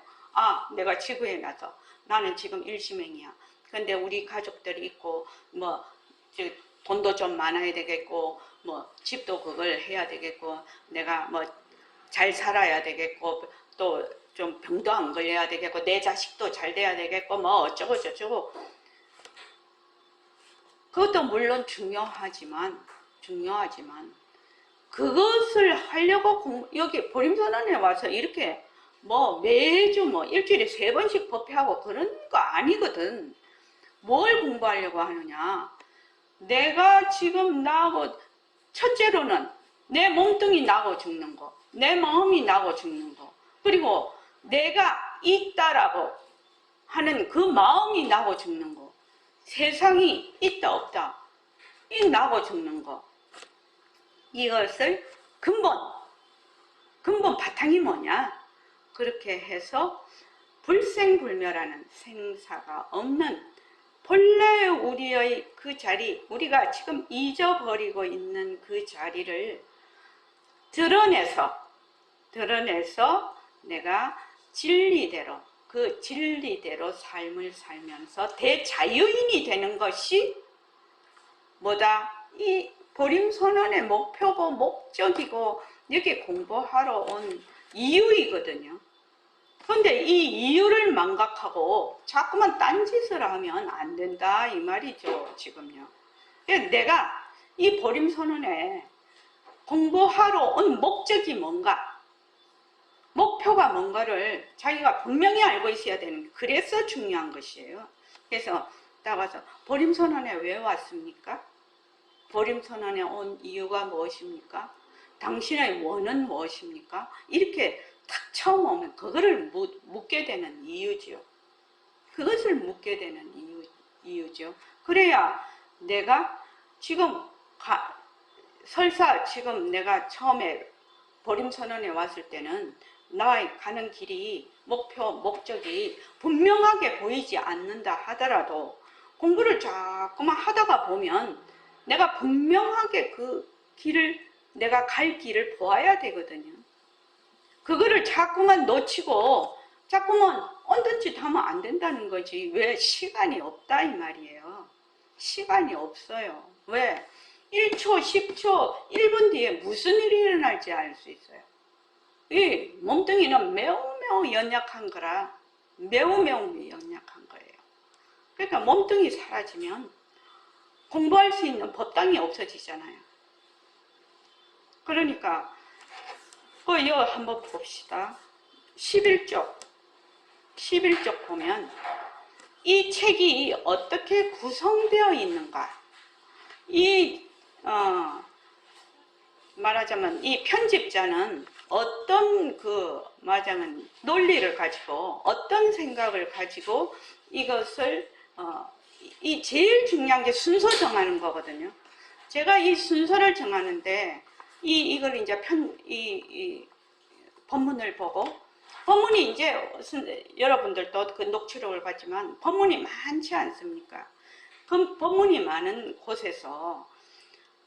내가 지구에 나서 나는 지금 일시맹이야. 근데 우리 가족들이 있고 뭐 돈도 좀 많아야 되겠고 뭐 집도 그걸 해야 되겠고 내가 뭐 잘 살아야 되겠고 또 좀 병도 안 걸려야 되겠고 내 자식도 잘 돼야 되겠고 뭐 어쩌고 저쩌고. 그것도 물론 중요하지만 그것을 하려고 여기 보림선언에 와서 이렇게 뭐 매주 뭐 일주일에 3번씩 법회하고 그런 거 아니거든. 뭘 공부하려고 하느냐? 내가 지금 나고, 첫째로는 내 몸뚱이 나고 죽는 거, 내 마음이 나고 죽는 거, 그리고 내가 있다라고 하는 그 마음이 나고 죽는 거, 세상이 있다 없다 이 나고 죽는 거, 이것을 근본 바탕이 뭐냐? 그렇게 해서 불생불멸하는 생사가 없는 본래 우리의 그 자리, 우리가 지금 잊어버리고 있는 그 자리를 드러내서 내가 진리대로, 그 진리대로 삶을 살면서 대자유인이 되는 것이 뭐다? 이 보림선언의 목표고 목적이고 여기 공부하러 온 이유이거든요. 근데 이 이유를 망각하고 자꾸만 딴짓을 하면 안 된다 이 말이죠. 지금요. 내가 이 보림선언에 공부하러 온 목적이 뭔가, 목표가 뭔가를 자기가 분명히 알고 있어야 되는 게 그래서 중요한 것이에요. 그래서 나가서 보림선언에 왜 왔습니까? 보림선언에 온 이유가 무엇입니까? 당신의 원은 무엇입니까? 이렇게 딱 처음 오면 그거를 묻게 되는 이유지요. 그것을 묻게 되는 이유죠. 그래야 내가 지금 설사 지금 내가 처음에 보림선언에 왔을 때는 나의 가는 길이 목적이 분명하게 보이지 않는다 하더라도 공부를 자꾸만 하다가 보면 내가 분명하게 그 길을, 내가 갈 길을 보아야 되거든요. 그거를 자꾸만 놓치고 자꾸만 언뜻짓 하면 안 된다는 거지. 왜? 시간이 없다 이 말이에요. 시간이 없어요. 왜? 1초, 10초, 1분 뒤에 무슨 일이 일어날지 알 수 있어요. 이 몸뚱이는 매우 연약한 거라, 매우 연약한 거예요. 그러니까 몸뚱이 사라지면 공부할 수 있는 법당이 없어지잖아요. 그러니까 이거 한번 봅시다. 11쪽 보면 이 책이 어떻게 구성되어 있는가. 말하자면 이 편집자는 어떤 말하자면 논리를 가지고 어떤 생각을 가지고 이것을 이 제일 중요한 게 순서 정하는 거거든요. 제가 이 순서를 정하는데 이걸 이제 본문을 보고 본문이 이제 여러분들도 그 녹취록을 봤지만 본문이 많지 않습니까? 그 본문이 많은 곳에서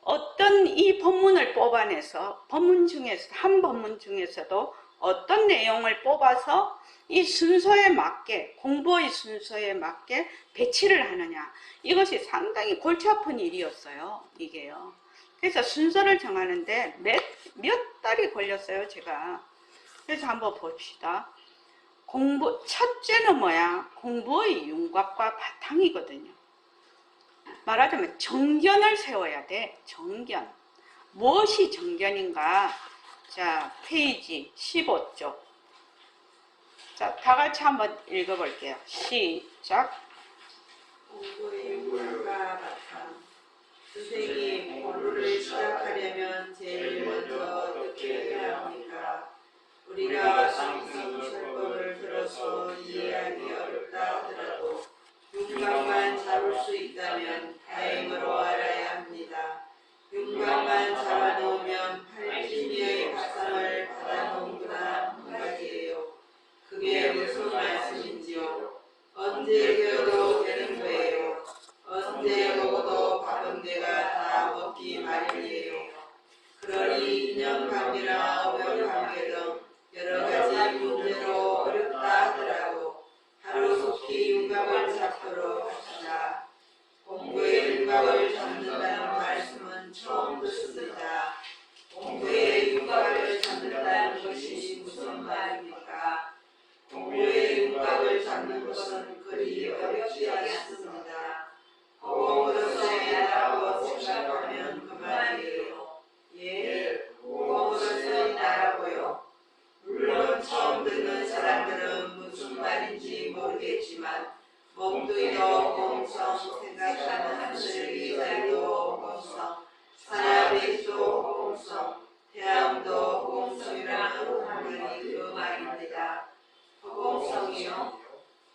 어떤 이 본문을 뽑아내서 한 본문 중에서도 어떤 내용을 뽑아서 이 순서에 맞게 공부의 순서에 맞게 배치를 하느냐, 이것이 상당히 골치 아픈 일이었어요. 이게요. 그래서 순서를 정하는데 몇 달이 걸렸어요, 제가. 그래서 한번 봅시다. 첫째는 뭐야? 공부의 윤곽과 바탕이거든요. 말하자면 정견을 세워야 돼. 정견. 무엇이 정견인가? 자, 페이지 15쪽. 자, 다 같이 한번 읽어볼게요. 시작. 공부의 윤곽과 바탕. 선생님, 공부를 시작하려면 제일 먼저 어떻게 해야 합니까? 우리가 상승설법을 들어서 이해하기 어렵다 하더라도 윤곽만 잡을 수 있다면 다행으로 알아야 합니다. 윤곽만 잡아놓으면 8진리의 가상을 받아놓은구나 한마디예요. 그게 무슨 말씀인지요? 언제 되어도 되는 거예요. 언제 먹어도 밥은 내가 다 먹기 마련이에요. 그러니 인연관계나 어명관계 등 여러 가지 문제로 어렵다 하더라도 하루속히 윤곽을 잡도록 합시다. 공부의 윤곽을 잡는다는 말씀은 처음 듣습니다. 공부의 윤곽을 잡는다는 것이 무슨 말입니까? 공부의 윤곽을 잡는 것은 그리 어렵지 않습니다. 허공으로서 있다고 생각하면 그만이에요. 예, 허공으로서 있다고요. 물론 처음 듣는 사람들은 무슨 말인지 모르겠지만 몸뚱이도 공성, 생각하는 한슬기 자리도 공성, 사야배도 공성, 태양도 공성이라는 한마디 그 말입니다. 허공성이요.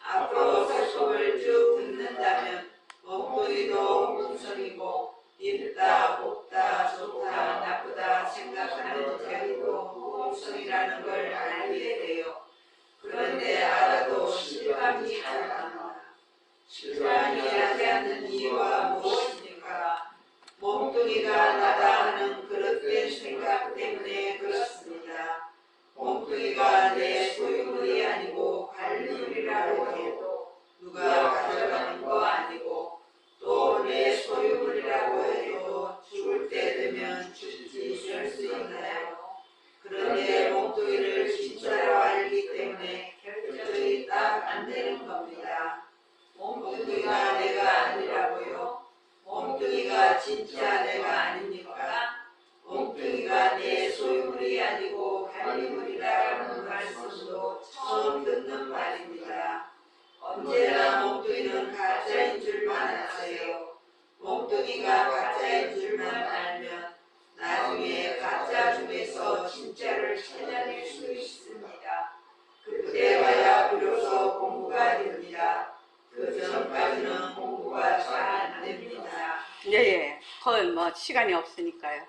앞으로 설법을 쭉 듣는다면 몸뚱이도 공성이고 있다, 없다, 좋다, 나쁘다 생각하는 자리도 공성이라는 걸 알게 돼요. 그런데 알아도 실감이 잘 안 나. 실감이 나지 않는 이유가 무엇입니까? 몸뚱이가 나다 하는 그릇된 생각 때문에 그렇습니다. 몸뚱이가 내 소유물이 아니고 관리물이라고 해도 누가 가져가는 거 아니고 또 내 소유물이라고 해도 죽을 때 되면 죽지 될 수 있나요? 그런데 몸뚱이를 진짜로 알기 때문에 결정이 딱 안 되는 겁니다. 몸뚱이가 내가 아니라고요? 몸뚱이가 진짜 내가 아닙니까? 몸뚱이가 내 소유물이 아니고 관리물이라는 말씀도 처음 듣는 말입니다. 언제나 몸뚱이는 가짜인 줄만 아세요. 몸뚱이가 가짜인 줄만 알면 나중에 가짜 중에서 진짜를 찾아낼 수 있습니다. 그때 가야 비로소 공부가 됩니다. 그 전까지는 공부가 잘 안 됩니다. 예. 거의 시간이 없으니까요.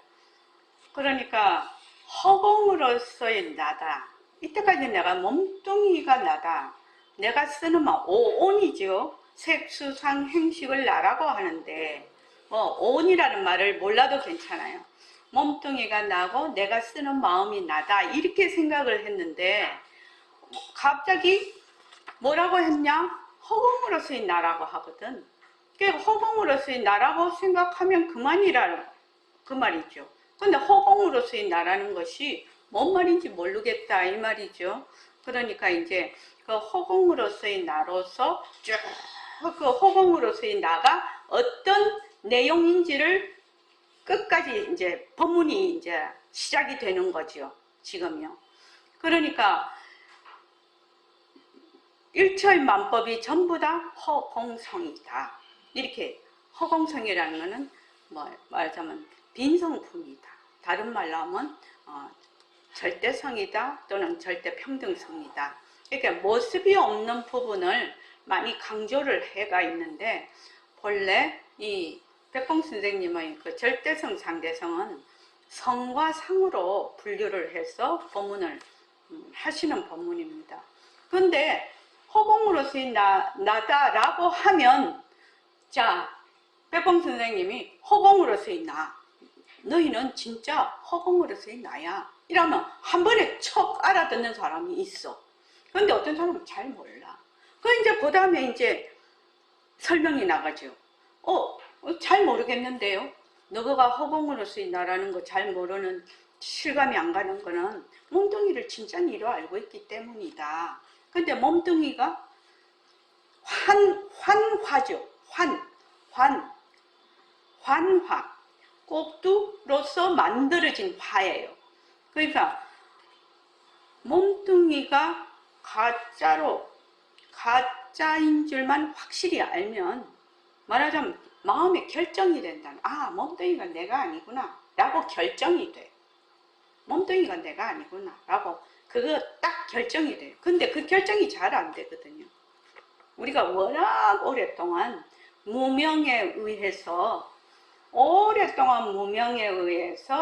그러니까 허공으로서의 나다. 이때까지 내가 몸뚱이가 나다. 내가 쓰는 오온이죠. 색수상 행식을 나라고 하는데 오온이라는 말을 몰라도 괜찮아요. 몸뚱이가 나고 내가 쓰는 마음이 나다. 이렇게 생각을 했는데 갑자기 뭐라고 했냐? 허공으로서의 나라고 하거든. 허공으로서의 나라고 생각하면 그만이라는 그 말이죠. 근데 허공으로서의 나라는 것이 뭔 말인지 모르겠다 이 말이죠. 그러니까 이제 그 허공으로서의 나로서 쭉 그 허공으로서의 나가 어떤 내용인지를 끝까지 이제 본문이 이제 시작이 되는 거죠. 지금요. 그러니까 일처만법이 전부 다 허공성이다. 이렇게 허공성이라는 것은 말하자면 빈성품이다. 다른 말로 하면 절대성이다 또는 절대평등성이다. 그러니까 모습이 없는 부분을 많이 강조를 해가 있는데, 본래 이 백봉 선생님의 그 절대성, 상대성은 성과 상으로 분류를 해서 법문을 하시는 법문입니다. 근데 허공으로서의 나다라고 하면, 자, 백봉 선생님이 허공으로서의 나, 너희는 진짜 허공으로서의 나야, 이러면 한 번에 척 알아듣는 사람이 있어. 근데 어떤 사람은 잘 몰라. 이제 그 다음에 이제 설명이 나가죠. 잘 모르겠는데요. 너가 허공으로서의 나라는 거 잘 모르는, 실감이 안 가는 거는 몸뚱이를 진짜 니로 알고 있기 때문이다. 근데 몸뚱이가 환화죠. 환화. 꼭두로서 만들어진 화예요. 그러니까 몸뚱이가 가짜인 줄만 확실히 알면, 말하자면 마음의 결정이 된다는, 몸뚱이가 내가 아니구나 라고 결정이 돼. 몸뚱이가 내가 아니구나 라고 그거 딱 결정이 돼요. 근데 그 결정이 잘 안 되거든요. 우리가 워낙 오랫동안 무명에 의해서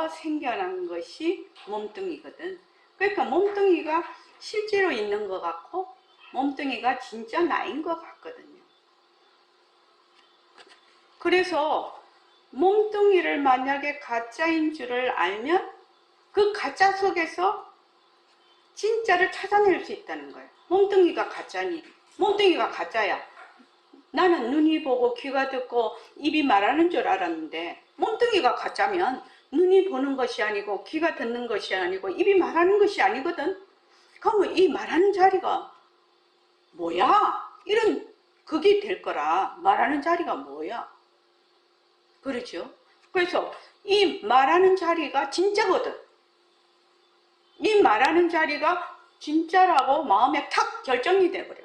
생겨난 것이 몸뚱이거든. 그러니까 몸뚱이가 실제로 있는 것 같고 몸뚱이가 진짜 나인 것 같거든요. 그래서 몸뚱이를 만약에 가짜인 줄을 알면 그 가짜 속에서 진짜를 찾아낼 수 있다는 거예요. 몸뚱이가 가짜니, 몸뚱이가 가짜야. 나는 눈이 보고 귀가 듣고 입이 말하는 줄 알았는데, 몸뚱이가 가짜면 눈이 보는 것이 아니고 귀가 듣는 것이 아니고 입이 말하는 것이 아니거든. 그러면 이 말하는 자리가 뭐야? 이런 그게 될 거라. 말하는 자리가 뭐야? 그렇죠? 그래서 이 말하는 자리가 진짜거든. 이 말하는 자리가 진짜라고 마음에 탁 결정이 돼버려.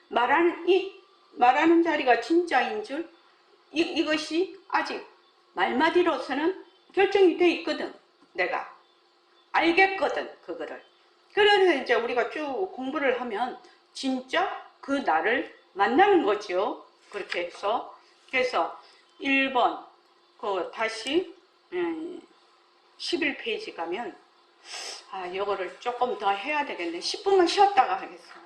말하는 자리가 진짜인 줄, 이것이 아직 말마디로서는 결정이 돼 있거든. 내가 알겠거든, 그거를. 그래서 이제 우리가 쭉 공부를 하면 진짜 그 나를 만나는 거죠. 그렇게 해서. 그래서 1번 다시 11페이지 가면 요거를 조금 더 해야 되겠네. 10분만 쉬었다가 하겠습니다.